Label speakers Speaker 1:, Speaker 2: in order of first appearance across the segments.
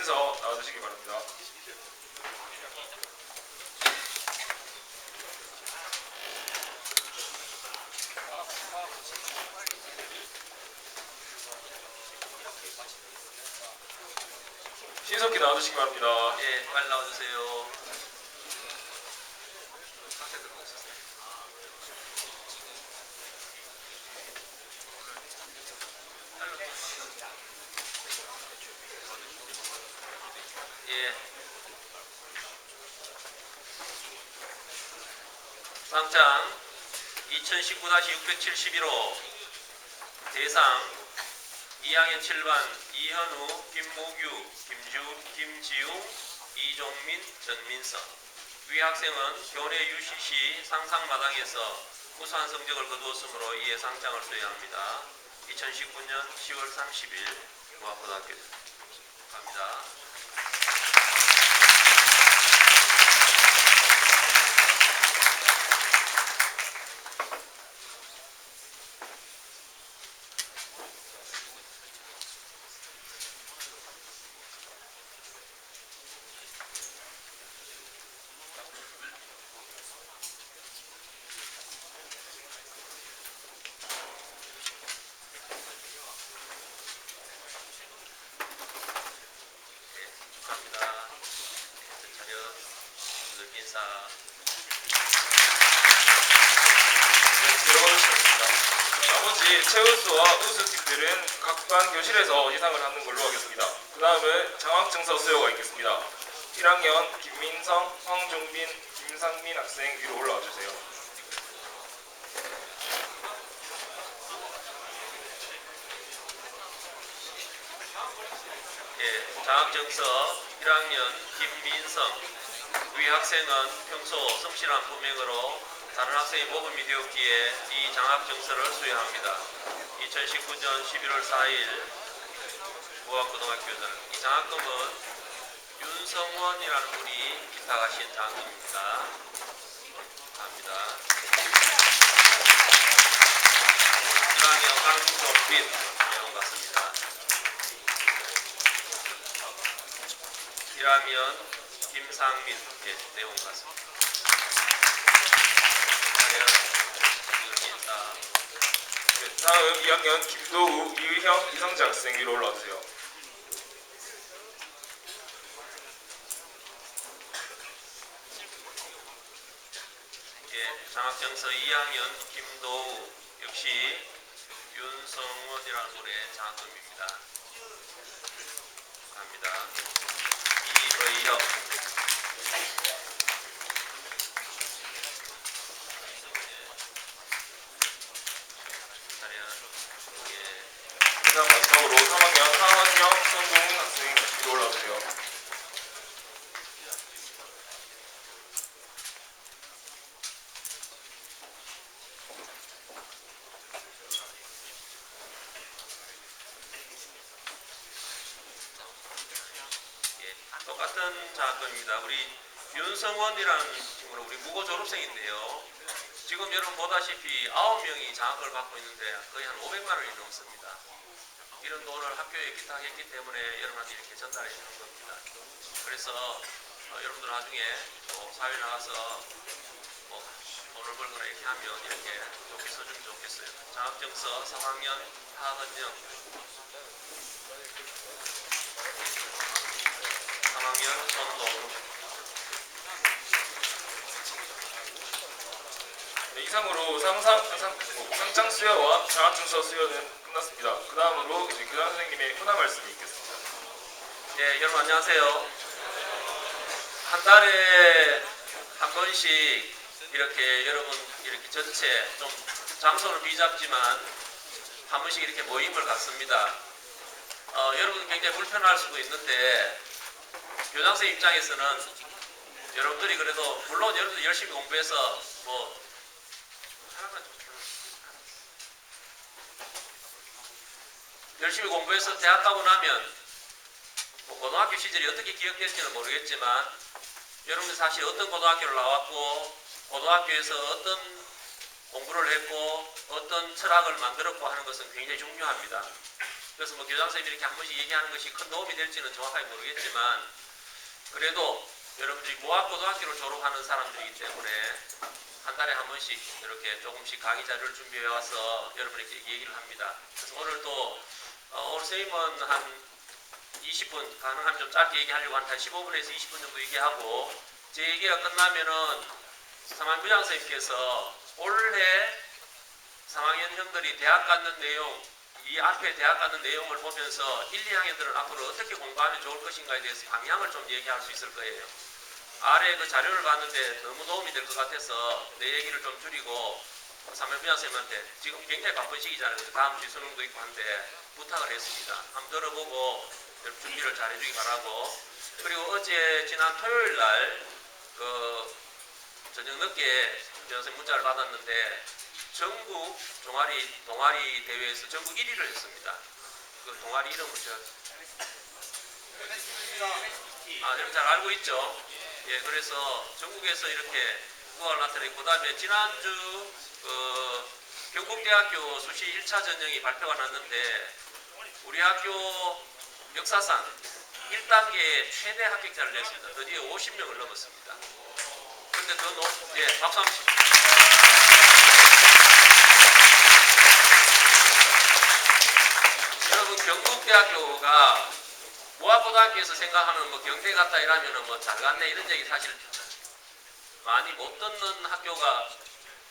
Speaker 1: 진서 나와주시기 바랍니다. 신석기 나와주시기 바랍니다.
Speaker 2: 예, 빨리 나와주세요. 예. 상장 2019-671호 대상 2학년 7반 이현우, 김무규, 김지웅, 이종민, 전민석. 위 학생은 교내 UCC 상상마당에서 우수한 성적을 거두었으므로 이에 상장을 수여합니다. 2019년 10월 30일 무학고등학교 갑니다.
Speaker 1: 나머지 최우수와 우수팀들은 각 반 교실에서 시상을 하는 걸로 하겠습니다. 그 다음은 장학증서 수여가 있겠습니다. 1학년 김민성, 황종빈, 김상민 학생 위로 올라와 주세요.
Speaker 2: 예, 장학증서 1학년 김민성. 위 학생은 평소 성실한 품행으로 다른 학생이 모범이 되었기에 이 장학증서를 수여합니다. 2019년 11월 4일 무학고등학교는 이 장학금은 윤성원이라는 분이 기탁하신 장학금입니다. 감사합니다. 1학년 황종빈 내용 같습니다. 1학년 김상민 내용 같습니다.
Speaker 1: 다음 2학년 김도우, 이의형, 이성재 학생 위로 올라와주세요.
Speaker 2: 예, 장학증서 2학년 김도우 역시 윤성원이라는 분의 장학금입니다. 감사합니다. 이의형
Speaker 1: 그다음 마지막으로 3학년 하원영, 손동훈 학생 위로 올라오세요.
Speaker 2: 예, 똑같은 장학금입니다. 우리 윤성원이라는 친구는 우리 무고 졸업생인데요. 지금 여러분 보다시피 9명이 장학금을 받고 있는데 거의 한 500만 원이 넘습니다. 이런 돈을 학교에 기탁했기 때문에 여러분한테 이렇게 전달해 주는 겁니다. 그래서 여러분들 나중에 사회 나가서 돈을 벌거나 이렇게 하면 이렇게 좋게 써주면 좋겠어요. 장학증서 3학년 하은영, 3학년 손동훈.
Speaker 1: 네, 이상으로 상장 수여와 장학증서 수여는 끝났습니다. 그 다음으로 이제 교장 선생님의 훈화 말씀이 있겠습니다.
Speaker 2: 네, 여러분 안녕하세요. 한 달에 한 번씩 이렇게 여러분 이렇게 전체 좀 장소는 비잡지만 한 번씩 이렇게 모임을 갖습니다. 여러분 굉장히 불편할 수도 있는데 교장선 입장에서는 여러분들이 그래도 물론 여러분들 열심히 공부해서 열심히 공부해서 대학 가고 나면 고등학교 시절이 어떻게 기억될지는 모르겠지만 여러분들 사실 어떤 고등학교를 나왔고 고등학교에서 어떤 공부를 했고 어떤 철학을 만들었고 하는 것은 굉장히 중요합니다. 그래서 뭐 교장선생님이 이렇게 한 번씩 얘기하는 것이 큰 도움이 될지는 정확하게 모르겠지만 그래도 여러분들이 모학고등학교를 졸업하는 사람들이기 때문에 한 달에 한 번씩 이렇게 조금씩 강의 자료를 준비해 와서 여러분에게 얘기를 합니다. 그래서 오늘 또 오늘 선생님은 한 20분 가능하면 좀 짧게 얘기하려고 한 15분에서 20분 정도 얘기하고 제 얘기가 끝나면은 3학년 부장선생님께서 올해 3학년 형들이 대학 갔는 내용 이 앞에 대학 가는 내용을 보면서 1, 2학년들은 앞으로 어떻게 공부하면 좋을 것인가에 대해서 방향을 좀 얘기할 수 있을 거예요. 아래 그 자료를 봤는데 너무 도움이 될 것 같아서 내 얘기를 좀 줄이고 3학년 부장선생님한테 지금 굉장히 바쁜 시기잖아요. 다음 주 수능도 있고 한데 부탁을 했습니다. 한번 들어보고 준비를 잘 해주기 바라고 그리고 어제 지난 토요일 날 그 저녁 늦게 부장선생님 문자를 받았는데 전국 동아리 대회에서 전국 1위를 했습니다. 그 동아리 이름을 제가 여러분 잘 알고 있죠? 예, 그래서 전국에서 이렇게 후보가 나타내고 그다음에 지난주 경북대학교 수시 1차 전형이 발표가 났는데 우리 학교 역사상 1단계 최대 합격자를 냈습니다. 드디어 50명을 넘었습니다. 그런데 예, 박수 한번 칩니다. 여러분 경북대학교가 모학고등학교에서 생각하는 뭐 경대 같다 이러면은 뭐 잘 갔네 이런 얘기 사실 많이 못 듣는 학교가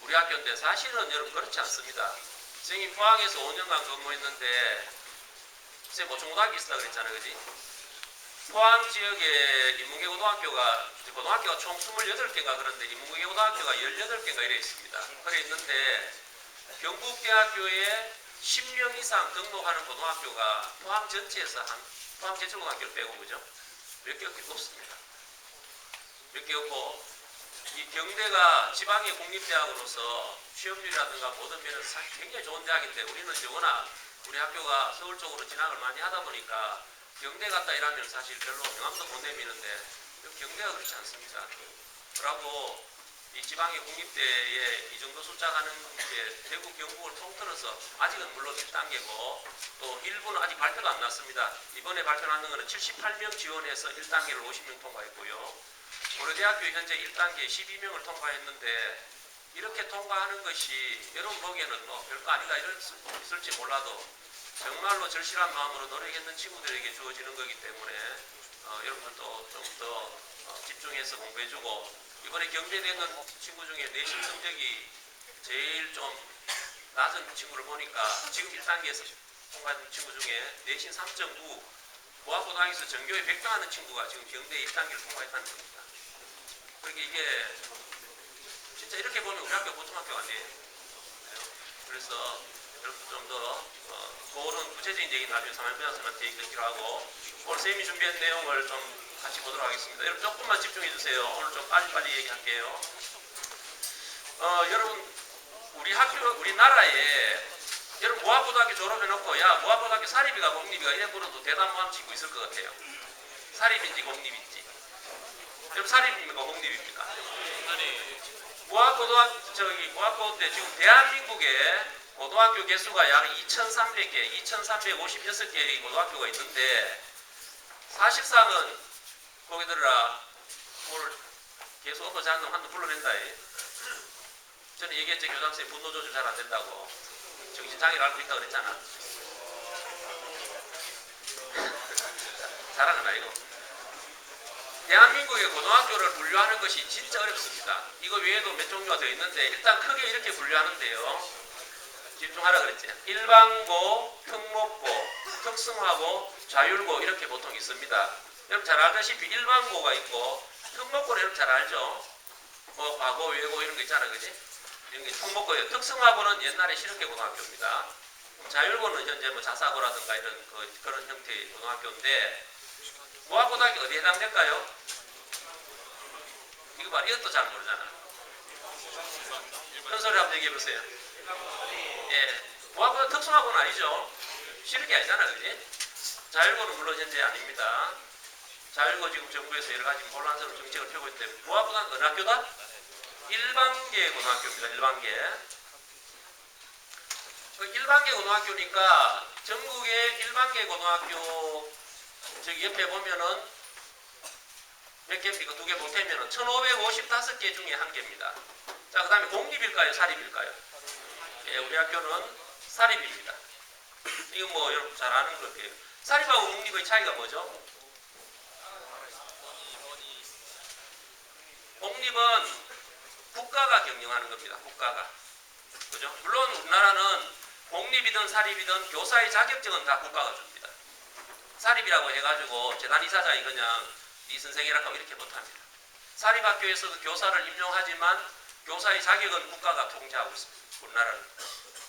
Speaker 2: 우리 학교인데 사실은 여러분 그렇지 않습니다. 선생님 포항에서 5년간 근무했는데 선생님 모충고등학교 있었다 그랬잖아요, 그지? 포항 지역에 인문계 고등학교가 총 28개인가 그런데 인문계 고등학교가 18개인가 이래 있습니다. 그래 있는데 경북대학교에 10명 이상 등록하는 고등학교가 포항 전체에서 포항 제철고등학교를 빼고 그죠? 몇 개 없습니다. 몇 개 없고 이 경대가 지방의 공립대학으로서 취업률이라든가 모든 면에서 사실 굉장히 좋은 대학인데 우리는 이제 워낙 우리 학교가 서울 쪽으로 진학을 많이 하다 보니까 경대 갔다 이러면 사실 별로 명함도 못 내미는데 경대가 그렇지 않습니다. 그러고 이 지방의 공립대에 이 정도 숫자 가는 게 대구 경북을 통틀어서 아직은 물론 1단계고 또 일부는 아직 발표가 안 났습니다. 이번에 발표 나는 것은 78명 지원해서 1단계를 50명 통과했고요. 고려대학교 현재 1단계 12명을 통과했는데 이렇게 통과하는 것이 여러분 보기에는 뭐 별거 아니다 이럴 수 있을지 몰라도 정말로 절실한 마음으로 노력했는 친구들에게 주어지는 거기 때문에 여러분들도 좀 더 집중해서 공부해주고 이번에 경대되는 친구 중에 내신 성적이 제일 좀 낮은 친구를 보니까 지금 1단계에서 통과한 친구 중에 내신 3.9 모학고등학교에서 전교에 100등 하는 친구가 지금 경대 1단계를 통과했다는 겁니다. 그러니까 이게 진짜 이렇게 보면 우리 학교 보통 학교 아니에요. 그래서 여러분 좀 더 그런 구체적인 얘기 나중에 3학년 부장선생님한테 얘기를 하고 오늘 선생님이 준비한 내용을 좀 같이 보도록 하겠습니다. 여러분 조금만 집중해 주세요. 오늘 좀 빨리빨리 얘기할게요. 여러분 우리나라에 여러분 모학고등학교 졸업해놓고 야 모학고등학교 사립이가 공립이가 이래 물어도 대답 못 하는 친구 있을 것 같아요. 사립인지 공립인지. 여러분 사립입니까 공립입니까? 모학고 때 지금 대한민국에 고등학교 개수가 약 2,300개, 2,356개의 고등학교가 있는데 사실상은 거기 들어라 오늘 개수 없어 작은 한두 불러낸다. 저는 얘기했죠. 교장선생님 분노 조절 잘 안 된다고. 정신장애를 앓고 있다고 그랬잖아. 자랑은 아니고. 대한민국의 고등학교를 분류하는 것이 진짜 어렵습니다. 이거 외에도 몇 종류가 되어 있는데 일단 크게 이렇게 분류하는데요. 집중하라 그랬지. 일반고, 특목고, 특성화고, 자율고 이렇게 보통 있습니다. 여러분 잘 알다시피 일반고가 있고 특목고는 여러분 잘 알죠. 뭐 과고, 외고 이런 거 있잖아, 그지? 이런 게 특목고예요. 특성화고는 옛날에 실업계 고등학교입니다. 자율고는 현재 뭐 자사고라든가 이런 그런 형태의 고등학교인데 모학고등학교 어디에 해당될까요? 이거 봐, 이것도 잘 모르잖아. 큰 소리 한번 얘기해 보세요. 예, 모학고는 특성화고는 아니죠. 실업계 아니잖아, 그지? 자율고는 물론 현재 아닙니다. 자율고 지금 정부에서 여러 가지 혼란스러운 정책을 펴고 있는데 모학고등학교 어느 학교다? 일반계 고등학교입니다. 일반계. 그 일반계 고등학교니까 전국의 일반계 고등학교 저기 옆에 보면은 몇 개입니까? 2개 보태면은 1555개 중에 한 개입니다. 자, 그 다음에 공립일까요? 사립일까요? 예, 우리 학교는 사립입니다. 이거 뭐 여러분 잘 아는 것 같아요. 사립하고 공립의 차이가 뭐죠? 공립은 국가가 경영하는 겁니다. 국가가. 그죠? 물론 우리나라는 공립이든 사립이든 교사의 자격증은 다 국가가 줍니다. 사립이라고 해가지고 재단 이사장이 그냥 이 선생이라고 하면 이렇게 못합니다. 사립학교에서도 교사를 임용하지만 교사의 자격은 국가가 통제하고 있습니다. 우리나라는.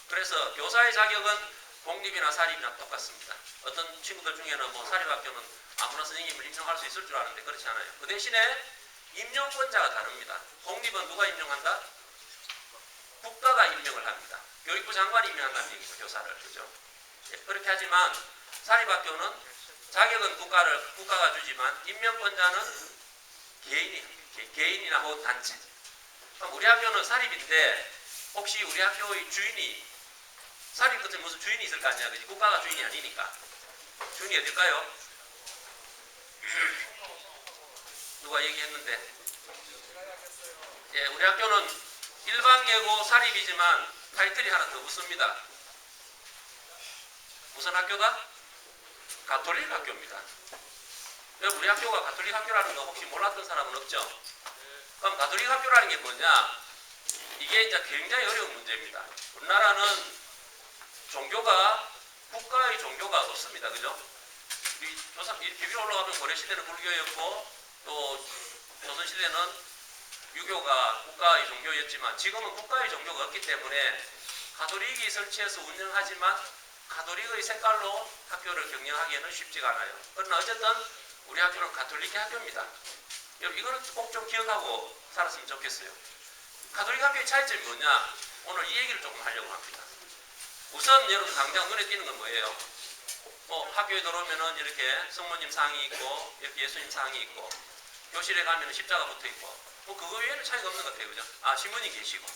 Speaker 2: 그래서 교사의 자격은 공립이나 사립이나 똑같습니다. 어떤 친구들 중에는 뭐 사립학교는 아무나 선생님을 임용할 수 있을 줄 아는데 그렇지 않아요. 그 대신에 임용권자가 다릅니다. 공립은 누가 임용한다? 국가가 임명을 합니다. 교육부 장관이 임명한다는 얘기죠. 교사를. 그죠? 예, 그렇게 하지만 사립학교는 자격은 국가가 주지만 임명권자는 개인이나 혹은 단체. 그럼 우리 학교는 사립인데 혹시 우리 학교의 주인이 사립 같은 무슨 주인이 있을 거 아니야. 그지? 국가가 주인이 아니니까. 주인이 어딜까요? 누가 얘기했는데. 예, 우리 학교는 일반계고 사립이지만 타이틀이 하나 더 붙습니다. 무슨 학교다? 가톨릭 학교입니다. 우리 학교가 가톨릭 학교라는 거 혹시 몰랐던 사람은 없죠? 그럼 가톨릭 학교라는 게 뭐냐? 이게 이제 굉장히 어려운 문제입니다. 우리나라는 종교가 국가의 종교가 없습니다. 그죠? 이렇게 위로 올라가면 고려시대는 불교였고 또 조선시대는 유교가 국가의 종교였지만 지금은 국가의 종교가 없기 때문에 가톨릭이 설치해서 운영하지만 가톨릭의 색깔로 학교를 경영하기에는 쉽지가 않아요. 그러나 어쨌든 우리 학교는 가톨릭 학교입니다. 여러분 이거는 꼭 좀 기억하고 살았으면 좋겠어요. 가톨릭 학교의 차이점이 뭐냐? 오늘 이 얘기를 조금 하려고 합니다. 우선 여러분 당장 눈에 띄는 건 뭐예요? 학교에 들어오면은 이렇게 성모님 상이 있고 이렇게 예수님 상이 있고 교실에 가면은 십자가 붙어 있고 그거 외에는 차이가 없는 것 같아요. 그죠? 신부님 계시고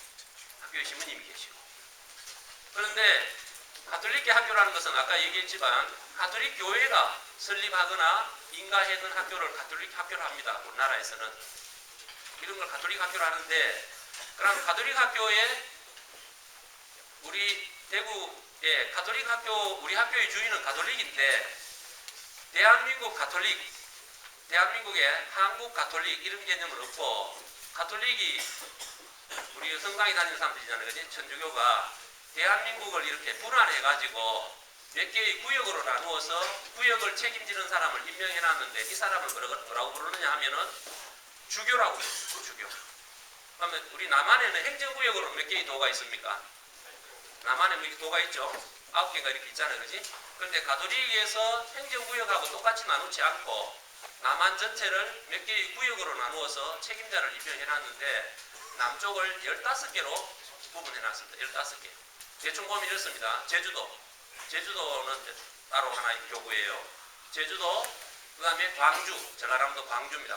Speaker 2: 학교에 신부님이 계시고 그런데 가톨릭 학교라는 것은 아까 얘기했지만 가톨릭 교회가 설립하거나 인가해둔 학교를 가톨릭 학교로 합니다. 우리나라에서는 이런 걸 가톨릭 학교로 하는데 그럼 가톨릭 학교에 우리 대구의 가톨릭 학교 우리 학교의 주인은 가톨릭인데 대한민국 가톨릭 대한민국에 한국 가톨릭 이런 개념은 없고 가톨릭이 우리 성당에 다니는 사람들이잖아요. 그지? 천주교가 대한민국을 이렇게 분할해가지고 몇 개의 구역으로 나누어서 구역을 책임지는 사람을 임명해놨는데 이 사람을 뭐라고 부르느냐 하면은 주교라고 부르죠. 주교. 그러면 우리 남한에는 행정구역으로 몇 개의 도가 있습니까? 남한에 몇 개 도가 있죠? 9개가 이렇게 있잖아요. 그지? 그런데 가톨릭에서 행정구역하고 똑같이 나누지 않고 남한 전체를 몇 개의 구역으로 나누어서 책임자를 임명해놨는데 남쪽을 15개로 구분해놨습니다. 15개. 대충 보면 이렇습니다. 제주도는 따로 하나의 교구예요. 제주도, 그 다음에 광주, 전라남도 광주입니다.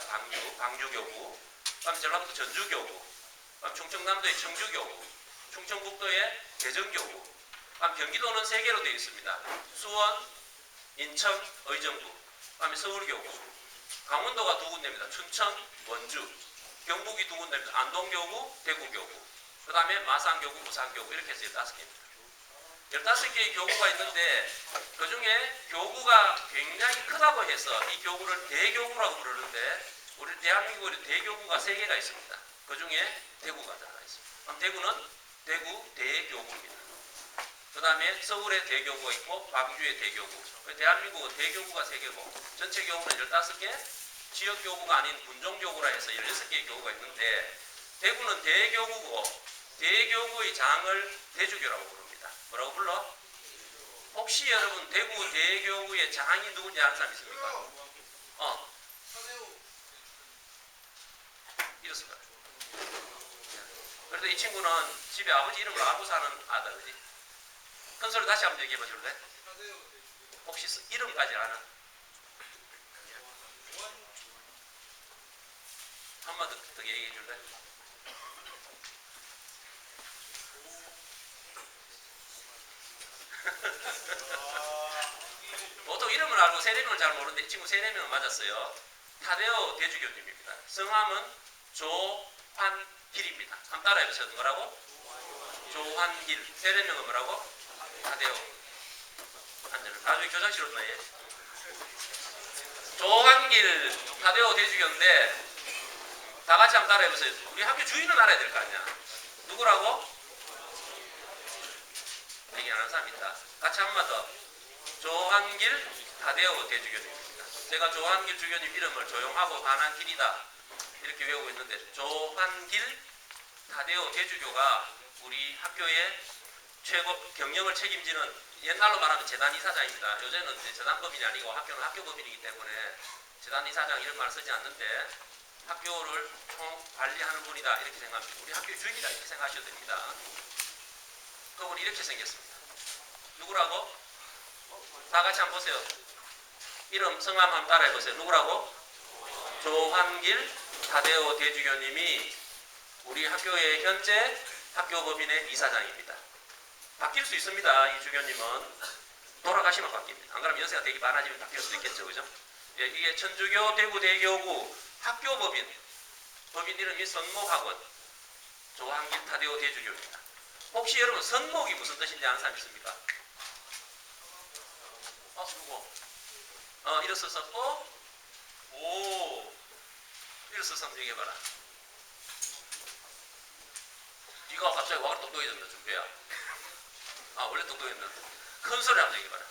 Speaker 2: 광주교구. 그 다음에 전라북도 전주교구. 그 다음에 충청남도의 청주교구. 충청북도의 대전교구. 그 다음에 경기도는 3개로 되어 있습니다. 수원, 인천, 의정부. 그 다음에 서울교구. 강원도가 2군데입니다. 춘천, 원주. 경북이 2군데입니다. 안동교구, 대구교구. 그 다음에 마산교구, 부산교구 이렇게 해서 15개입니다. 15개의 교구가 있는데 그 중에 교구가 굉장히 크다고 해서 이 교구를 대교구라고 부르는데 우리 대한민국에 대교구가 3개가 있습니다. 그 중에 대구가 들어가 있습니다. 그럼 대구는 대구 대교구입니다. 그 다음에 서울에 대교구가 있고 광주에 대교구. 대한민국은 대교구가 3개고 전체 교구는 15개, 지역교구가 아닌 군종교구라 해서 16개의 교구가 있는데 대구는 대교구고 대교구의 장을 대주교라고 부릅니다. 뭐라고 불러? 혹시 여러분 대구 대교구의 장이 누군지 아는 사람 있습니까? 이렇습니다. 그래도 이 친구는 집에 아버지 이름으로 알고 사는 아들, 그지? 큰 소리 다시 한번 얘기해 봐줄래? 혹시 이름까지 아는? 한번 더 얘기해 줄래? 보통 이름을 알고 세례명을 잘 모르는데 이 친구 세례명은 맞았어요. 타데오 대주교님입니다. 성함은 조환길입니다. 한번 따라해보세요. 뭐라고? 조환길. 세례명은 뭐라고? 타데오. 앉아요. 나중에 교장실 온다 얘. 조환길 타데오 대주교인데 다 같이 한번 따라해보세요. 우리 학교 주인은 알아야 될 거 아니야. 누구라고? 얘기 안 하는 사람 있다. 같이 한 번 더. 조환길 타데오 대주교님입니다. 제가 조환길 주교님 이름을 조용하고 환한 길이다 이렇게 외우고 있는데 조환길 타데오 대주교가 우리 학교의 최고 경영을 책임지는 옛날로 말하면 재단 이사장입니다. 요새는 이제 재단법인이 아니고 학교는 학교법인이기 때문에 재단 이사장 이런 말 쓰지 않는데 학교를 총 관리하는 분이다 이렇게 생각합니다. 우리 학교 주인이다 이렇게 생각하셔도 됩니다. 그분이 이렇게 생겼습니다. 누구라고? 다 같이 한번 보세요. 이름 성함 한번 따라해보세요. 누구라고? 조환길 타데오 대주교님이 우리 학교의 현재 학교법인의 이사장입니다. 바뀔 수 있습니다. 이 주교님은 돌아가시면 바뀝니다. 안 그러면 연세가 되게 많아지면 바뀔 수도 있겠죠. 그죠? 예, 이게 천주교 대구대교구 학교법인 법인 이름이 선목학원 조환길 타데오 대주교입니다. 혹시 여러분 선목이 무슨 뜻인지 아는 사람 있습니까? 누구? 일어서 썼고 오 일어서 한번 얘기해봐라. 네가 갑자기 와가 똑똑해졌나 준비야. 원래 똑똑했나? 큰 소리 한번 얘기해봐라.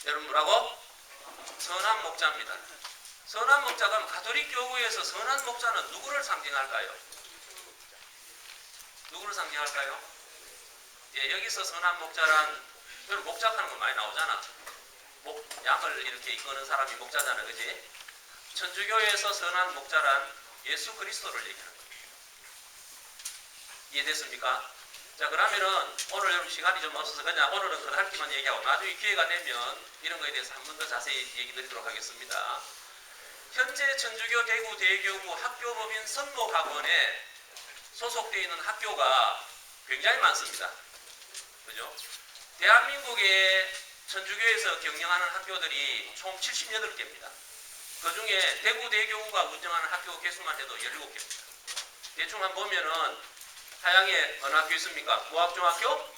Speaker 2: 여러분 뭐라고? 선한 목자입니다. 선한 목자가 가톨릭 교구에서 선한 목자는 누구를 상징할까요? 누구를 상징할까요? 예, 여기서 선한 목자란 여러분 목자하는 거 많이 나오잖아. 약을 이렇게 이끄는 사람이 목자잖아, 그지? 천주교에서 선한 목자란 예수 그리스도를 얘기하는 거예요. 이해됐습니까? 자, 그러면은 오늘 여러분 시간이 좀 없어서 그냥 오늘은 그 할기만 얘기하고 나중에 기회가 되면 이런 거에 대해서 한 번 더 자세히 얘기 드리도록 하겠습니다. 현재 천주교 대구 대교구 학교법인 선목학원에 소속되어 있는 학교가 굉장히 많습니다. 그죠? 대한민국의 천주교에서 경영하는 학교들이 총 78개입니다. 그 중에 대구 대교구가 운영하는 학교 개수만 해도 17개입니다. 대충 한번 보면은 하양에 어느 학교 있습니까? 모학중학교,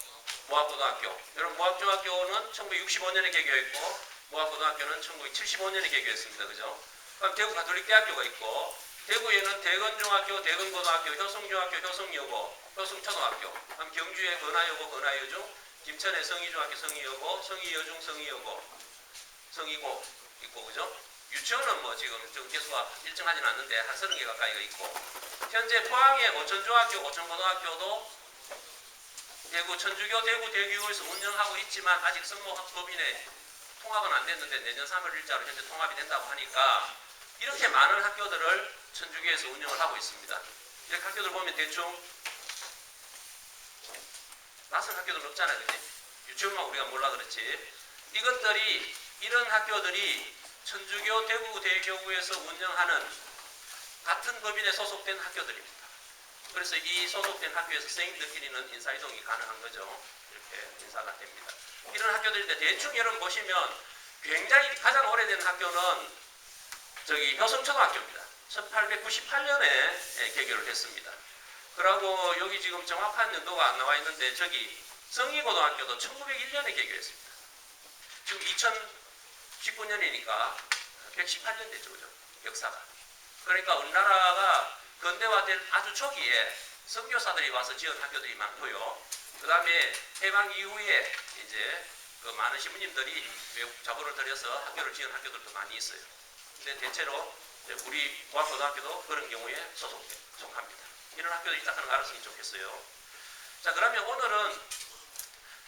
Speaker 2: 모학고등학교. 여러분 모학중학교는 1965년에 개교했고 모학고등학교는 1975년에 개교했습니다. 그죠? 그럼 대구 가톨릭대학교가 있고 대구에는 대건중학교, 대건고등학교, 효성중학교, 효성여고, 효성초등학교. 그럼 경주에 건하여고, 건하여중, 김천에 성희중학교, 성희여고, 성희여중, 성희여고, 성희고 있고 그죠? 유치원은 뭐 지금 개수가 일정하진 않는데 한 30개 가까이가 있고 현재 포항의 오천중학교, 오천고등학교도 대구 천주교 대구 대교구에서 운영하고 있지만 아직 성목학법인에 통합은 안 됐는데 내년 3월 1일자로 현재 통합이 된다고 하니까 이렇게 많은 학교들을 천주교에서 운영을 하고 있습니다. 이렇게 학교들 보면 대충 낯선 학교들 없잖아요. 그치? 유치원만 우리가 몰라 그렇지. 이런 학교들이 천주교 대구 대교구에서 운영하는 같은 법인에 소속된 학교들입니다. 그래서 이 소속된 학교에서 선생님들끼리는 인사이동이 가능한 거죠. 이렇게 인사가 됩니다. 이런 학교들인데 대충 여러분 보시면 굉장히 가장 오래된 학교는 효성초등학교입니다. 1898년에 개교를 했습니다. 그리고 여기 지금 정확한 연도가 안 나와 있는데 성희고등학교도 1901년에 개교했습니다. 지금 2019년이니까 118년 됐죠, 그죠? 역사가. 그러니까 우리나라가 근대화된 아주 초기에 선교사들이 와서 지은 학교들이 많고요. 그 다음에 해방 이후에 이제 그 많은 시부님들이 외국 자본을 들여서 학교를 지은 학교들도 많이 있어요. 근데 대체로 우리 고학고등학교도 그런 경우에 속합니다. 이런 학교들이 딱 하는 거 알았으면 좋겠어요. 자, 그러면 오늘은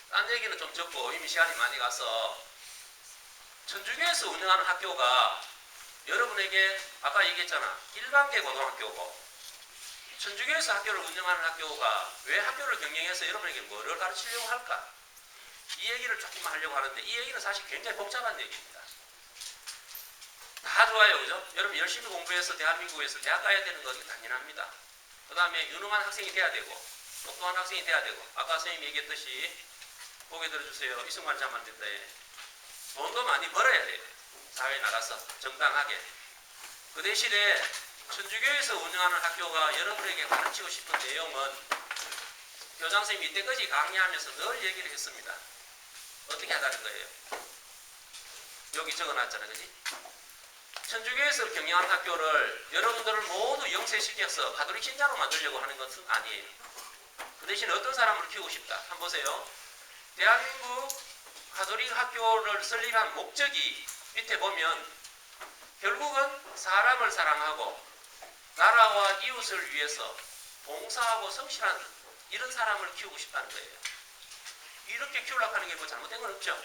Speaker 2: 딴 얘기는 좀 적고 이미 시간이 많이 가서 천주교에서 운영하는 학교가 여러분에게 아까 얘기했잖아. 일반계 고등학교고 천주교에서 학교를 운영하는 학교가 왜 학교를 경영해서 여러분에게 뭐를 가르치려고 할까? 이 얘기를 조금만 하려고 하는데 이 얘기는 사실 굉장히 복잡한 얘기입니다. 다 좋아요. 그죠? 여러분 열심히 공부해서 대한민국에서 대학 가야 되는 건 당연합니다. 그 다음에 유능한 학생이 돼야 되고 똑똑한 학생이 돼야 되고 아까 선생님이 얘기했듯이 고개 들어주세요. 이승만 자면 안 된다. 돈도 많이 벌어야 돼요. 사회에 나가서 정당하게. 그 대신에 천주교에서 운영하는 학교가 여러분에게 가르치고 싶은 내용은 교장선생님이 이때까지 강의하면서 늘 얘기를 했습니다. 어떻게 하자는 거예요? 여기 적어놨잖아요. 그지? 천주교에서 경영하는 학교를 여러분들을 모두 영세시켜서 가톨릭 신자로 만들려고 하는 것은 아니에요. 그 대신 어떤 사람을 키우고 싶다. 한번 보세요. 대한민국 가톨릭 학교를 설립한 목적이 밑에 보면 결국은 사람을 사랑하고 나라와 이웃을 위해서 봉사하고 성실한 이런 사람을 키우고 싶다는 거예요. 이렇게 키우려고 하는 게 뭐 잘못된 건 없죠.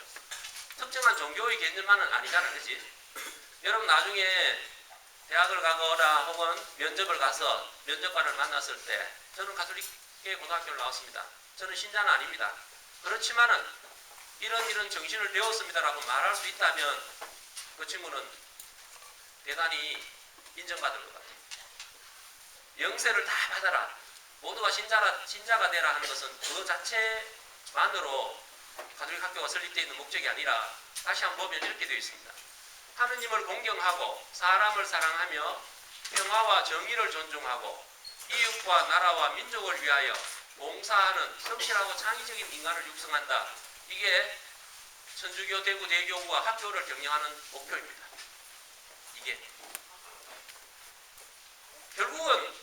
Speaker 2: 특정한 종교의 개념만은 아니잖아. 그지? 여러분 나중에 대학을 가거나 혹은 면접을 가서 면접관을 만났을 때 저는 가톨릭계 고등학교를 나왔습니다. 저는 신자는 아닙니다. 그렇지만은 이런 정신을 배웠습니다라고 말할 수 있다면 그 친구는 대단히 인정받을 것 같아요. 영세를 다 받아라. 모두가 신자가 되라 하는 것은 그 자체만으로 가톨릭 학교가 설립되어 있는 목적이 아니라 다시 한번 보면 이렇게 되어 있습니다. 하느님을 공경하고 사람을 사랑하며 평화와 정의를 존중하고 이웃과 나라와 민족을 위하여 봉사하는 성실하고 창의적인 인간을 육성한다. 이게 천주교 대구 대교구가 학교를 경영하는 목표입니다. 이게 결국은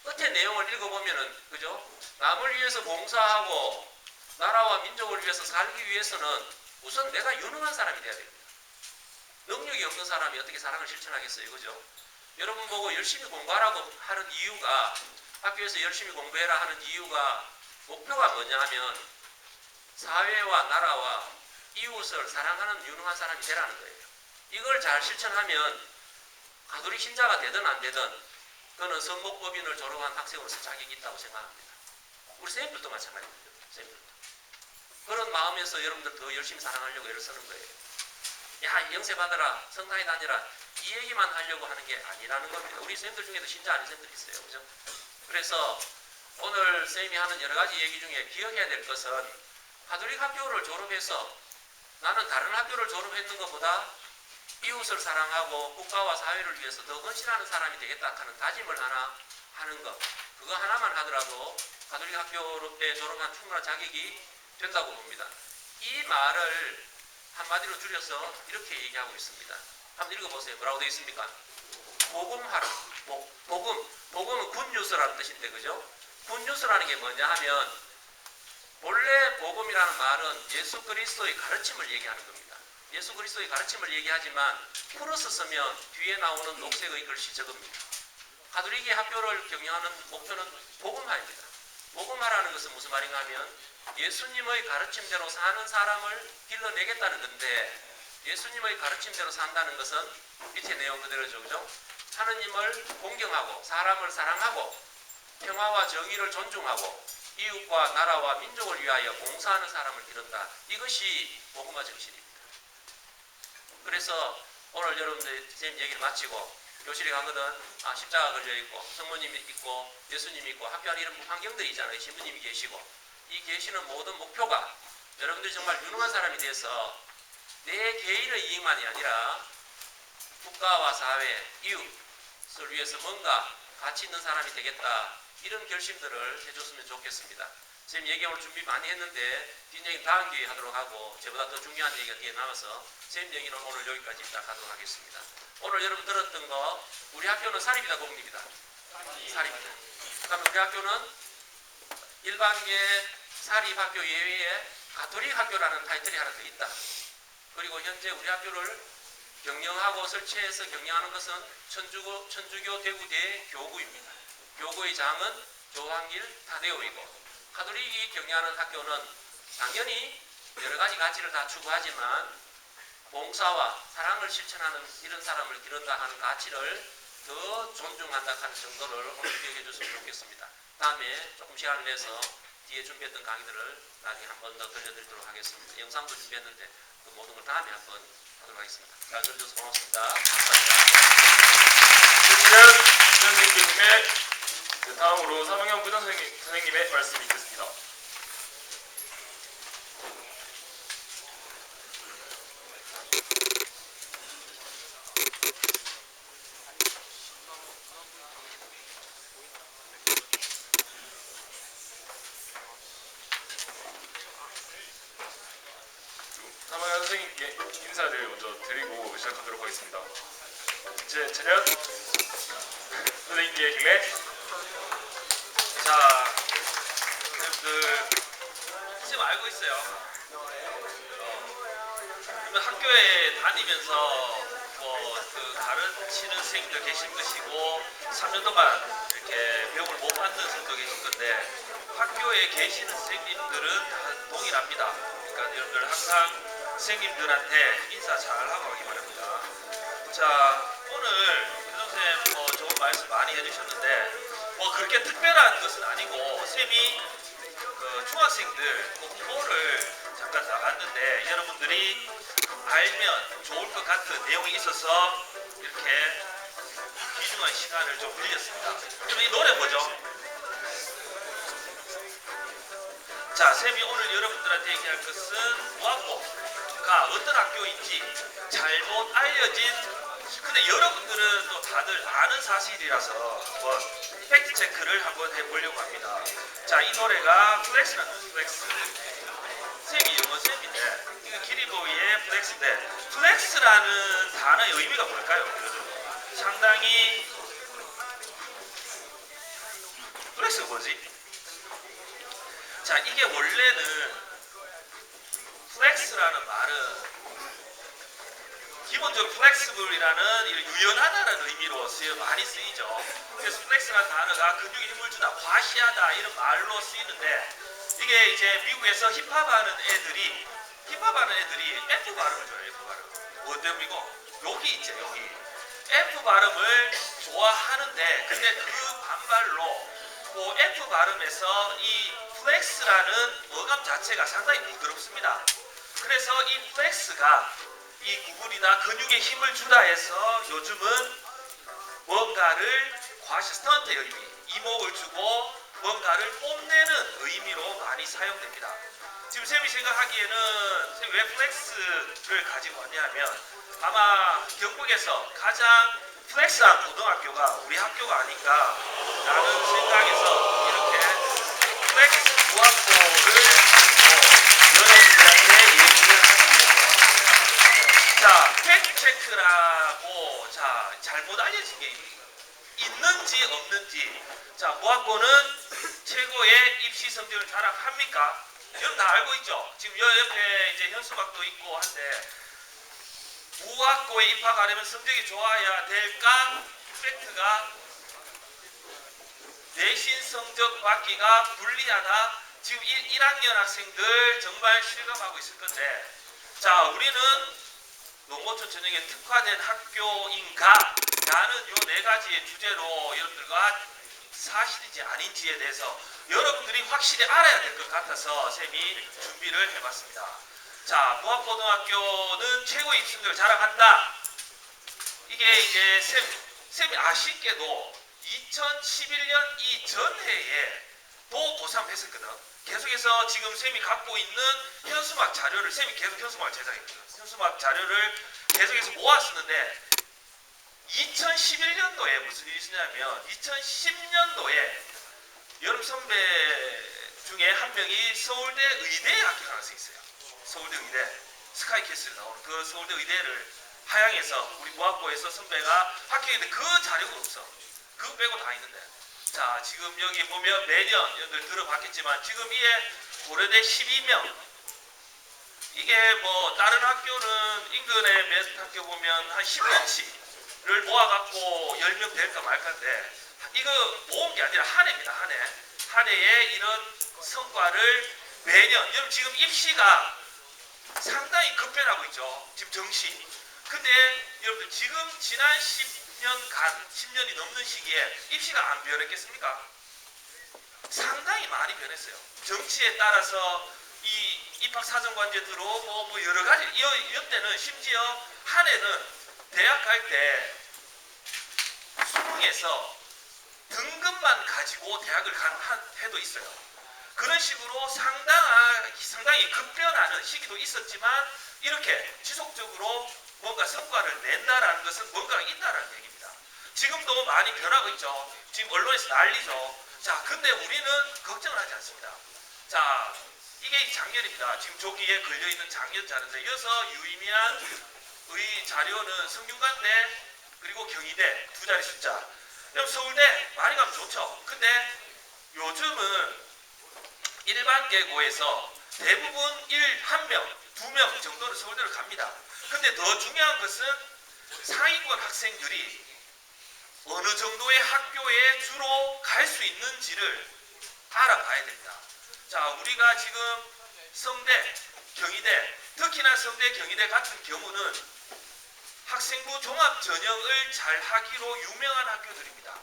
Speaker 2: 끝에 내용을 읽어보면은 그죠? 남을 위해서 봉사하고 나라와 민족을 위해서 살기 위해서는 우선 내가 유능한 사람이 돼야 됩니다. 능력이 없는 사람이 어떻게 사랑을 실천하겠어요? 그죠? 여러분 보고 열심히 공부하라고 하는 이유가 학교에서 열심히 공부해라 하는 이유가 목표가 뭐냐 하면 사회와 나라와 이웃을 사랑하는 유능한 사람이 되라는 거예요. 이걸 잘 실천하면 가톨릭 신자가 되든 안 되든 그는 성목법인을 졸업한 학생으로서 자격이 있다고 생각합니다. 우리 쌤들도 마찬가지입니다. 쌤들도. 그런 마음에서 여러분들 더 열심히 사랑하려고 애를 쓰는 거예요. 야, 영세 받아라, 성당에 다니라 이 얘기만 하려고 하는 게 아니라는 겁니다. 우리 쌤들 중에도 신자 아닌 쌤들이 있어요. 그죠? 그래서 오늘 쌤이 하는 여러 가지 얘기 중에 기억해야 될 것은 가톨릭 학교를 졸업해서 나는 다른 학교를 졸업했는 것보다 이웃을 사랑하고 국가와 사회를 위해서 더 헌신하는 사람이 되겠다 하는 다짐을 하나 하는 것. 그거 하나만 하더라도 가톨릭 학교에 졸업한 충분한 자격이 된다고 봅니다. 이 말을 한마디로 줄여서 이렇게 얘기하고 있습니다. 한번 읽어보세요. 뭐라고 되어 있습니까? 복음하라. 복음은 굿뉴스라는 뜻인데 그죠? 굿뉴스라는 게 뭐냐 하면 본래 복음이라는 말은 예수 그리스도의 가르침을 얘기하는 겁니다. 예수 그리스도의 가르침을 얘기하지만 풀어서 쓰면 뒤에 나오는 녹색의 글씨 적읍니다. 가톨릭의 학교를 경영하는 목표는 복음화입니다. 복음화라는 것은 무슨 말인가 하면 예수님의 가르침대로 사는 사람을 길러내겠다는 건데 예수님의 가르침대로 산다는 것은 밑에 내용 그대로죠. 그죠? 하느님을 공경하고 사람을 사랑하고 평화와 정의를 존중하고 이웃과 나라와 민족을 위하여 봉사하는 사람을 기른다. 이것이 복음화 정신입니다. 그래서 오늘 여러분들 쌤 얘기를 마치고 교실에 가거든 십자가 걸려 있고 성모님이 있고 예수님이 있고 학교 안에 이런 환경들이 있잖아요. 신부님이 계시고 이 계시는 모든 목표가 여러분들이 정말 유능한 사람이 돼서 내 개인의 이익만이 아니라 국가와 사회, 이웃을 위해서 뭔가 가치 있는 사람이 되겠다. 이런 결심들을 해줬으면 좋겠습니다. 지금 얘기 오늘 준비 많이 했는데 뒷얘기 다음 기회에 하도록 하고 저보다 더 중요한 얘기가 뒤에 남아서 쌤 얘기는 오늘 여기까지 딱 하도록 하겠습니다. 오늘 여러분 들었던 거 우리 학교는 사립이다 공립이다? 사립이다. 그러면 우리 학교는 일반계 사립학교 예외에 가톨릭 학교라는 타이틀이 하나 더 있다. 그리고 현재 우리 학교를 경영하고 설치해서 경영하는 것은 천주교 대구대 교구입니다. 교구의 장은 조한길 타데오이고 가톨릭이 경영하는 학교는 당연히 여러 가지 가치를 다 추구하지만 봉사와 사랑을 실천하는 이런 사람을 기른다 하는 가치를 더 존중한다 하는 정도를 오늘 기억해 줬으면 좋겠습니다. 다음에 조금 시간을 내서 뒤에 준비했던 강의들을 나중에 한 번 더 들려드리도록 하겠습니다. 영상도 준비했는데 그 모든 걸 다음에 한번 하도록 하겠습니다. 잘 들어주셔서 고맙습니다.
Speaker 1: 선생님의 다음으로 사명현 부장 선생님의 말씀이 있겠습니다. 인사를 먼저 드리고 시작하도록 하겠습니다. 제 차렷, 선생님께 경례.
Speaker 2: 자, 여러분들 선생님 알고 있어요. 그러면 학교에 다니면서 그 가르치는 선생님들 계실 것이고 3년 동안 이렇게 배움을 못 받는 선생님도 계실 건데 학교에 계시는 선생님들은 다 동일합니다. 그러니까 여러분들 항상 선생님들한테 인사 잘 하고 가기 바랍니다. 자, 오늘 교장선생님 좋은 말씀 많이 해주셨는데 그렇게 특별한 것은 아니고 선생님이 그 중학생들 홍보를 잠깐 나갔는데 여러분들이 알면 좋을 것 같은 내용이 있어서 이렇게 귀중한 시간을 좀 빌렸습니다. 그럼 이 노래 뭐죠? 자, 쌤이 오늘 여러분들한테 얘기할 것은 무학고가 어떤 학교인지 잘못 알려진, 근데 여러분들은 또 다들 아는 사실이라서 한번 팩트 체크를 한번 해보려고 합니다. 자, 이 노래가 플렉스라는 플렉스. 쌤이 영어 쌤인데 이거 기리보이의 플렉스인데 플렉스라는 단어의 의미가 뭘까요? 상당히 플렉스가 뭐지? 자, 이게 원래는 플렉스라는 말은 기본적으로 플렉스블이라는 유연하다라는 의미로 많이 쓰이죠. 그래서 플렉스라는 단어가 근육에 힘을 주다, 과시하다 이런 말로 쓰이는데 이게 이제 미국에서 힙합하는 애들이 F 발음을 줘요. F 발음. 뭐 때문이고 여기 있죠. 여기 F 발음을 좋아하는데 근데 그 반발로 그 F 발음에서 이 플렉스라는 어감 자체가 상당히 부드럽습니다. 그래서 이 플렉스가 이 구부리다 근육에 힘을 주다 해서 요즘은 뭔가를 스턴트의 의미, 이목을 주고 뭔가를 뽐내는 의미로 많이 사용됩니다. 지금 쌤이 생각하기에는 쌤이 왜 플렉스를 가지고 왔냐면 아마 경북에서 가장 플렉스한 고등학교가 우리 학교가 아닌가 라는 생각에서 이렇게 플렉스 무학고를 여러분들한테 얘기를 하기 위해서 자, 팩트 체크라고 자, 잘못 알려진 게 있는지 없는지 자, 무학고는 최고의 입시 성적을 자랑합니까? 여러분 다 알고 있죠? 지금 여 옆에 이제 현수막도 있고 한데 무학고에 입학하려면 성적이 좋아야 될까? 팩트가 내신 성적 받기가 불리하다. 지금 1학년 학생들 정말 실감하고 있을 건데 자, 우리는 농어촌 전형에 특화된 학교인가? 라는 요 네 가지의 주제로 여러분들과 사실인지 아닌지에 대해서 여러분들이 확실히 알아야 될 것 같아서 쌤이 준비를 해봤습니다. 자, 무학고등학교는 최고의 입시를 자랑한다. 이게 이제 쌤이 아쉽게도 2011년 이 전해에 또 고3 했었거든. 계속해서 지금 쌤이 갖고 있는 현수막 자료를 쌤이 계속 현수막을 제작했거든. 현수막 자료를 계속해서 모았었는데 2011년도에 무슨 일이 있었냐면 2010년도에 여름 선배 중에 한 명이 서울대 의대에 합격한 학생이 있어요. 서울대 의대 스카이캐슬에 나오는 그 서울대 의대를 하향해서 우리 무학고에서 선배가 합격했는데 그 자료가 없어. 그거 빼고 다 있는데 자, 지금 여기 보면 매년 여러분들 들어봤겠지만 지금 이에 고려대 12명 이게 뭐 다른 학교는 인근의 몇 학교 보면 한 10년치를 모아갖고 10명 될까 말까인데 이거 모은 게 아니라 한 해입니다. 한 해에 이런 성과를 매년 여러분 지금 입시가 상당히 급변하고 있죠. 지금 정시. 근데 여러분들 지금 지난 10년간 10년이 넘는 시기에 입시가 안 변했겠습니까? 상당히 많이 변했어요. 정치에 따라서 이 입학사정관제 들어오고 뭐 여러 가지 이때는 심지어 한 해는 대학 갈 때 수능에서 등급만 가지고 대학을 간 해도 있어요. 그런 식으로 상당히 급변하는 시기도 있었지만 이렇게 지속적으로 뭔가 성과를 낸다라는 것은 뭔가가 있다라는 얘기입니다. 지금도 많이 변하고 있죠. 지금 언론에서 난리죠. 자, 근데 우리는 걱정을 하지 않습니다. 자, 이게 작년입니다. 지금 조기에 걸려있는 작년 자료인데 이어서 유의미한 의 자료는 성균관대 그리고 경희대 두 자리 숫자. 그럼 서울대 많이 가면 좋죠. 근데 요즘은 일반 계고에서 대부분 1명, 2명 정도는 서울대로 갑니다. 근데 더 중요한 것은 상위권 학생들이 어느 정도의 학교에 주로 갈 수 있는지를 알아봐야 됩니다. 자, 우리가 지금 성대, 경희대, 특히나 성대, 경희대 같은 경우는 학생부 종합 전형을 잘 하기로 유명한 학교들입니다.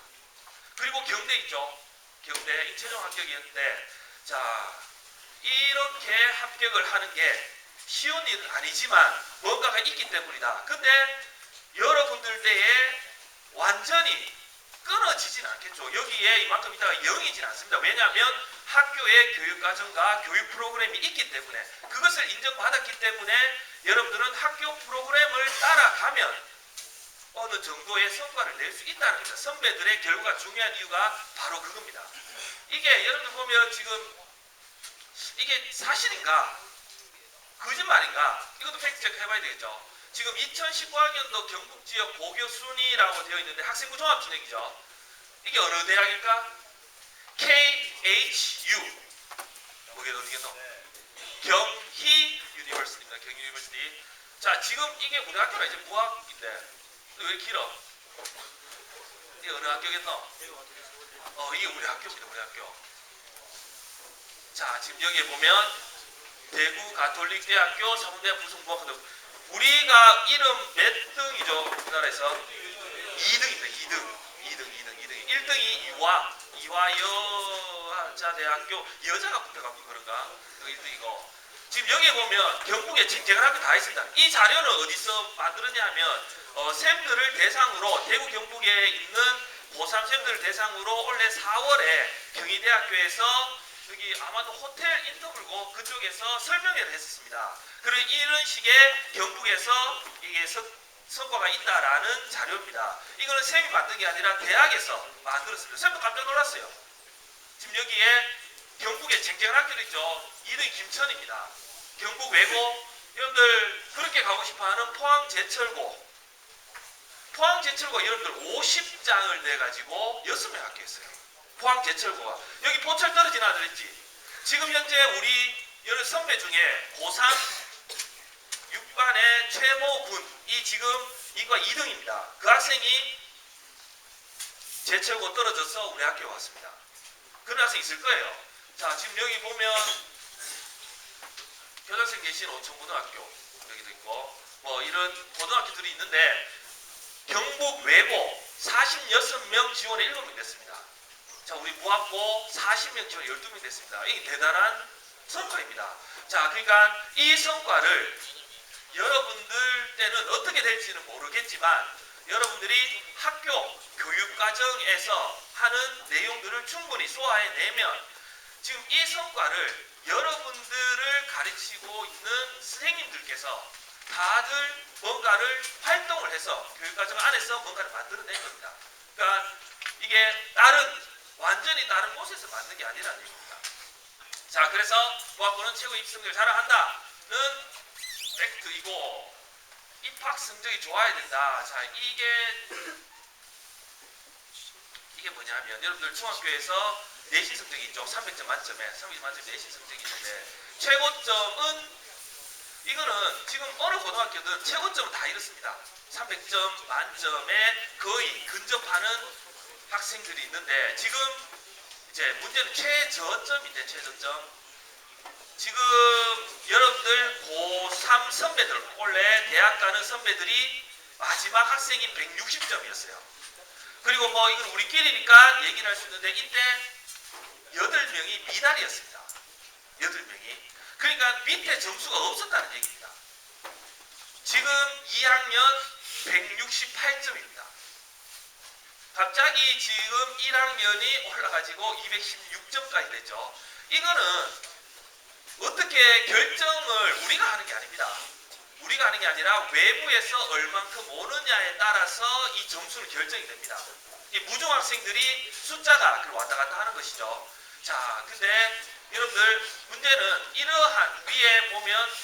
Speaker 2: 그리고 경대 있죠. 경대 인체종 합격이었는데, 자, 이렇게 합격을 하는 게 쉬운 일은 아니지만 뭔가가 있기 때문이다. 근데 여러분들 때에 완전히 끊어지진 않겠죠. 여기에 이만큼 있다가 0이진 않습니다. 왜냐하면 학교의 교육과정과 교육 프로그램이 있기 때문에 그것을 인정받았기 때문에 여러분들은 학교 프로그램을 따라가면 어느 정도의 성과를 낼 수 있다는 겁니다. 선배들의 결과가 중요한 이유가 바로 그겁니다. 이게 여러분들 보면 지금 이게 사실인가 거짓말인가 이것도 팩트체크 해봐야 되겠죠. 지금 2019학년도 경북지역 고교 순위라고 되어 있는데 학생부 종합전형이죠. 이게 어느 대학일까? KHU 거기 어디겠노? 경희 유니버시티입니다. 경희 유니버시티. 자, 지금 이게 우리 학교가 이제 무학인데 왜 길어? 이게 어느 학교겠노? 이게 우리 학교입니다. 우리 학교. 자, 지금 여기에 보면 대구 가톨릭대학교 서문대 부송무학학교. 우리가 이름 몇 등이죠? 우리나라에서 2등입니다. 2등. 1등이 이화여자대학교 여자가 붙어갖고 그런가? 1등이고. 지금 여기에 보면 경북에 쟁쟁한 학교 다 있습니다. 이 자료는 어디서 만들었냐 하면 쌤들을 대상으로 대구 경북에 있는 고3 쌤들을 대상으로 올해 4월에 경희대학교에서 여기 아마도 호텔 인터뷰고 그쪽에서 설명회를 했었습니다. 그리고 이런 식의 경북에서 이게 성과가 있다라는 자료입니다. 이거는 쌤이 만든 게 아니라 대학에서 만들었습니다. 쌤도 깜짝 놀랐어요. 지금 여기에 경북에 쟁쟁한 학교도 있죠. 2등이 김천입니다. 경북 외고 여러분들 그렇게 가고 싶어하는 포항제철고 여러분들 50장을 내가지고 6명 학교였어요. 포항제철고가 여기 포철 떨어진 아들 있지. 지금 현재 우리 여러 선배 중에 고3 6반의 최모군이 지금 이과 2등입니다. 그 학생이 제철고 떨어져서 우리 학교에 왔습니다. 그런 학생 있을 거예요. 자, 지금 여기 보면 교장선생님 계신 온천고등학교 여기도 있고 뭐 이런 고등학교들이 있는데 경북 외고 46명 지원에 7명 됐습니다. 자, 우리 무학고 40명 지원 12명 됐습니다. 이게 대단한 성과입니다. 자, 그러니까 이 성과를 여러분들 때는 어떻게 될지는 모르겠지만 여러분들이 학교 교육과정에서 하는 내용들을 충분히 소화해내면 지금 이 성과를 여러분들을 가르치고 있는 선생님들께서 다들 뭔가를 활동을 해서 교육과정 안에서 뭔가를 만들어낸 겁니다. 그러니까 이게 완전히 다른 곳에서 만든 게 아니라는 얘기입니다. 자, 그래서 무학고는 최고 입시성적을 자랑한다는 팩트이고 입학 성적이 좋아야 된다. 자, 이게 뭐냐면 여러분들 중학교에서 내신 성적이 있죠. 300점 만점에 300점 만점에 내신 성적이 있는데 최고점은 이거는 지금 어느 고등학교든 최고점은 다 이렇습니다. 300점 만점에 거의 근접하는 학생들이 있는데 지금 이제 문제는 최저점인데 최저점. 지금 여러분들 고3 선배들 원래 대학 가는 선배들이 마지막 학생이 160점이었어요. 그리고 뭐 이건 우리끼리니까 얘기를 할 수 있는데 이때 8명이 미달이었습니다. 8명이. 그러니까 밑에 점수가 없었다는 얘기입니다. 지금 2학년 168점입니다. 갑자기 지금 1학년이 올라가지고 216점까지 됐죠. 이거는 어떻게 결정을 우리가 하는 게 아닙니다. 우리가 하는 게 아니라 외부에서 얼만큼 오느냐에 따라서 이 점수는 결정이 됩니다. 이 무중학생들이 숫자가 왔다 갔다 하는 것이죠. 자, 근데 여러분들 문제는 이러한 위에 보면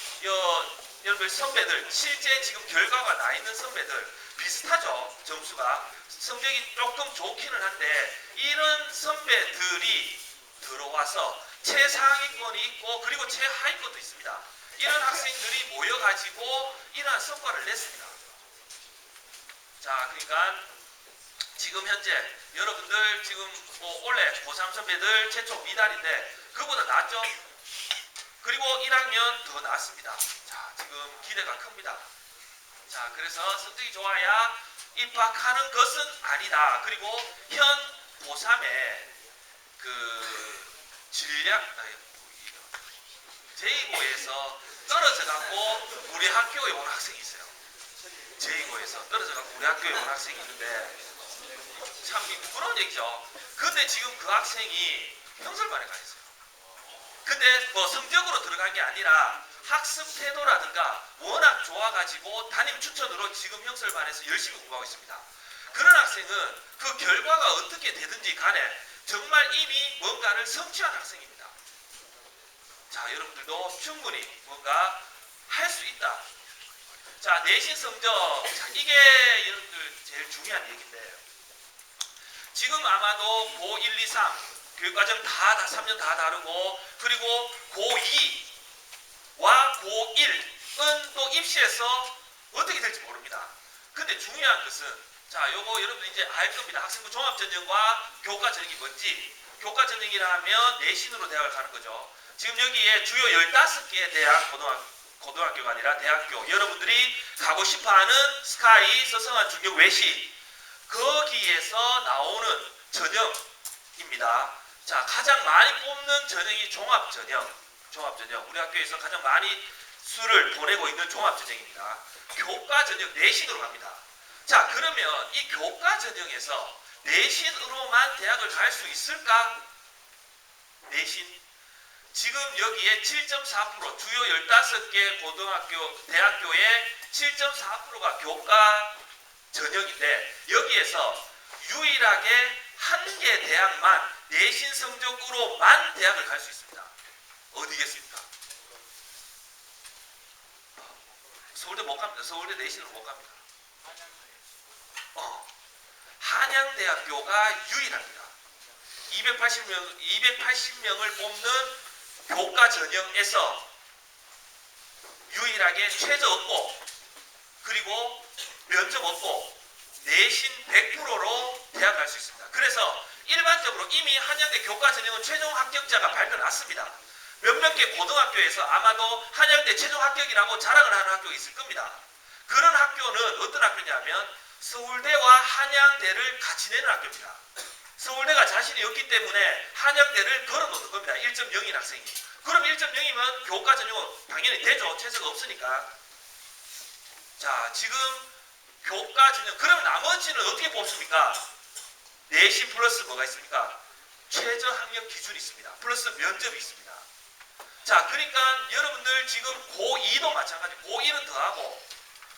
Speaker 2: 여러분들 선배들 실제 지금 결과가 나 있는 선배들 비슷하죠. 점수가 성적이 조금 좋기는 한데 이런 선배들이 들어와서 최상위권이 있고 그리고 최하위권도 있습니다. 이런 학생들이 모여가지고 이러한 성과를 냈습니다. 자, 그러니까 지금 현재 여러분들 지금 뭐 올해 고3 선배들 최초 미달인데 그보다 낫죠? 그리고 1학년 더 낫습니다. 자, 지금 기대가 큽니다. 자, 그래서 성적이 좋아야 입학하는 것은 아니다. 그리고 현 고3의 그 진략 제2고에서 떨어져 갖고 우리 학교에 온 학생이 있어요. 제2고에서 떨어져 갖고 우리 학교에 온 학생이 있는데 참 부끄러운 얘기죠. 근데 지금 그 학생이 형설반에 가 있어요. 근데 뭐 성적으로 들어간 게 아니라 학습 태도라든가 워낙 좋아가지고 담임 추천으로 지금 형설반에서 열심히 공부하고 있습니다. 그런 학생은 그 결과가 어떻게 되든지 간에 정말 이미 뭔가를 성취한 학생입니다. 자, 여러분들도 충분히 뭔가 할 수 있다. 자, 내신 성적. 자, 이게 여러분들 제일 중요한 얘기인데 지금 아마도 고1, 2, 3 교육과정 다 3년 다 다르고 그리고 고2와 고1은 또 입시에서 어떻게 될지 모릅니다. 근데 중요한 것은 자, 요거 여러분 이제 알 겁니다. 학생부 종합전형과 교과전형이 뭔지. 교과전형이라면 내신으로 대학을 가는 거죠. 지금 여기에 주요 15개의 대학, 고등학교가 아니라 대학교 여러분들이 가고 싶어하는 스카이, 서성한, 중경, 외시 거기에서 나오는 전형입니다. 자, 가장 많이 뽑는 전형이 종합전형. 우리 학교에서 가장 많이 수를 보내고 있는 종합전형입니다. 교과전형 내신으로 갑니다. 자, 그러면 이 교과전형에서 내신으로만 대학을 갈 수 있을까? 내신. 지금 여기에 7.4% 주요 15개 고등학교, 대학교의 7.4%가 교과 전형인데 여기에서 유일하게 한 개 대학만 내신 성적으로만 대학을 갈 수 있습니다. 어디겠습니까? 서울대 못 갑니다. 서울대 내신으로 못 갑니다. 한양대학교가 유일합니다. 280명을 뽑는 교과 전형에서 유일하게 최저 없고 그리고 면접 없고 내신 100%로 대학 갈 수 있습니다. 그래서 일반적으로 이미 한양대 교과 전형은 최종 합격자가 발표났습니다. 몇몇 개 고등학교에서 아마도 한양대 최종 합격이라고 자랑을 하는 학교가 있을 겁니다. 그런 학교는 어떤 학교냐면 서울대와 한양대를 같이 내는 학교입니다. 서울대가 자신이 없기 때문에 한양대를 걸어놓는 겁니다. 1.0인 학생이. 그럼 1.0이면 교과 전형은 당연히 되죠. 최저가 없으니까. 자, 지금 교과 전형. 그럼 나머지는 어떻게 뽑습니까? 내신 플러스 뭐가 있습니까? 최저 학력 기준이 있습니다. 플러스 면접이 있습니다. 자, 그러니까 여러분들 지금 고2도 마찬가지. 고1은 더하고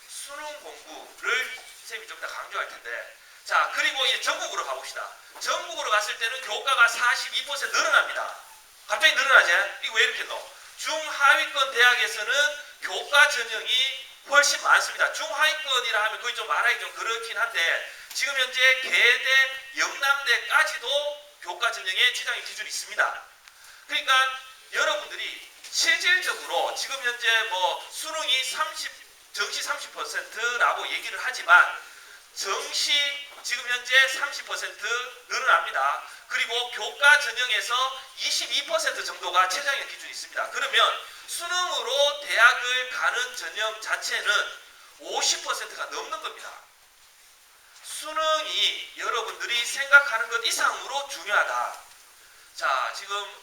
Speaker 2: 수능 공부를 쌤이 좀 더 강조할 텐데 자, 그리고 이제 전국으로 가봅시다. 전국으로 갔을 때는 교과가 42% 늘어납니다. 갑자기 늘어나지? 이거 왜 이렇게 넣어? 중하위권 대학에서는 교과 전형이 훨씬 많습니다. 중하위권이라 하면 거의 좀 말하기 좀 그렇긴 한데 지금 현재 계대, 영남대까지도 교과 전형에 최장의 기준이 있습니다. 그러니까 여러분들이 실질적으로 지금 현재 뭐 수능이 정시 30%라고 얘기를 하지만 정시 지금 현재 30% 늘어납니다. 그리고 교과 전형에서 22% 정도가 최장의 기준이 있습니다. 그러면 수능으로 대학을 가는 전형 자체는 50%가 넘는 겁니다. 수능이 여러분들이 생각하는 것 이상으로 중요하다. 자, 지금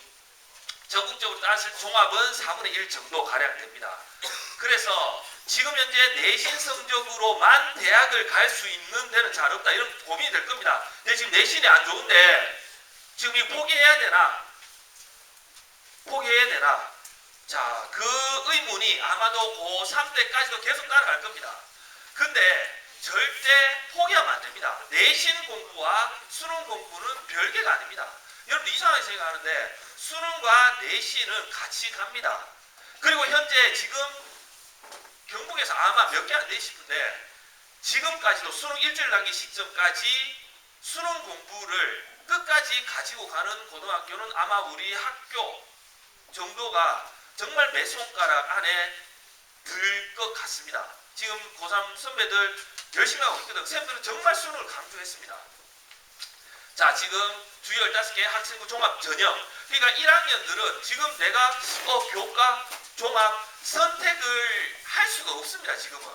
Speaker 2: 전국적으로 따졌을 때 종합은 4분의 1 정도 가량 됩니다. 그래서 지금 현재 내신 성적으로만 대학을 갈 수 있는 데는 잘 없다. 이런 고민이 될 겁니다. 근데 지금 내신이 안 좋은데 지금 이 포기해야 되나? 포기해야 되나? 자, 그 의문이 아마도 고3 때까지도 계속 따라갈 겁니다. 근데 절대 포기하면 안 됩니다. 내신 공부와 수능 공부는 별개가 아닙니다. 여러분들 이상하게 생각하는데 수능과 내신은 같이 갑니다. 그리고 현재 지금 경북에서 아마 몇 개 안 돼 싶은데 지금까지도 수능 일주일 남기 시점까지 수능 공부를 끝까지 가지고 가는 고등학교는 아마 우리 학교 정도가 정말 매 손가락 안에 들 것 같습니다. 지금 고3 선배들 열심히 하고 있거든. 선생님들은 정말 수능을 강조했습니다. 자, 지금 주 15개 학생부 종합 전형. 그러니까 1학년들은 지금 내가 교과, 종합 선택을 할 수가 없습니다. 지금은.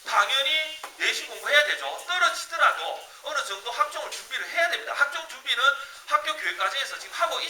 Speaker 2: 당연히 내신 공부해야 되죠. 떨어지더라도 어느 정도 학종을 준비를 해야 됩니다. 학종 준비는 학교 교육과정에서 지금 하고 있죠.